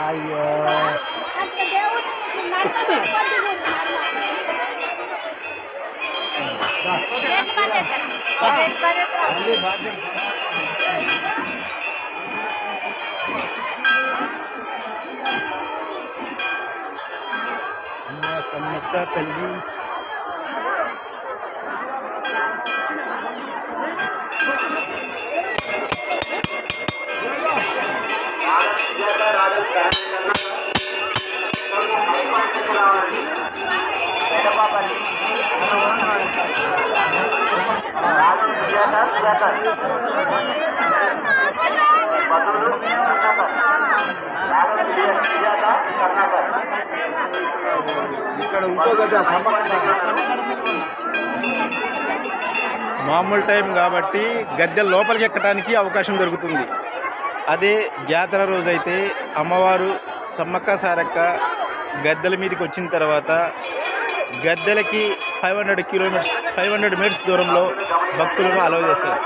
అయ్యో సమ్మక్క తల్లి ఇక్కడ ఇంకో మామూలు టైం కాబట్టి గద్దె లోపలికి ఎక్కడానికి అవకాశం దొరుకుతుంది. అదే జాతర రోజైతే అమ్మవారు సమ్మక్క సారక్క గద్దెల మీదకి వచ్చిన తర్వాత గద్దెలకి 500 మీటర్స్ దూరంలో భక్తులను అలౌ చేస్తారు.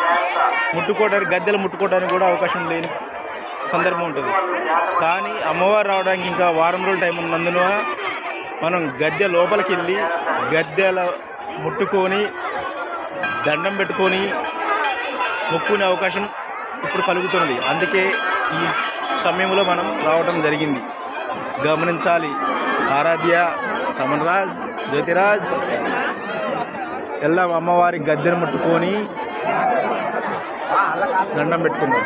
గద్దెలు ముట్టుకోవడానికి కూడా అవకాశం లేని సందర్భం ఉంటుంది. కానీ అమ్మవారు రావడానికి ఇంకా వారం రోజుల టైం ఉన్నందున మనం గద్దె లోపలికి వెళ్ళి గద్దెల ముట్టుకొని దండం పెట్టుకొని మొక్కునే అవకాశం ఇప్పుడు కలుగుతుంది. అందుకే ఈ సమయంలో మనం రావడం జరిగింది. గమనించాలి. ఆరాధ్య, తమన్ రాజ్, జ్యోతిరాజ్ వెళ్దాం. అమ్మవారి గద్దెను ముట్టుకొని దండం పెట్టుకున్నాం.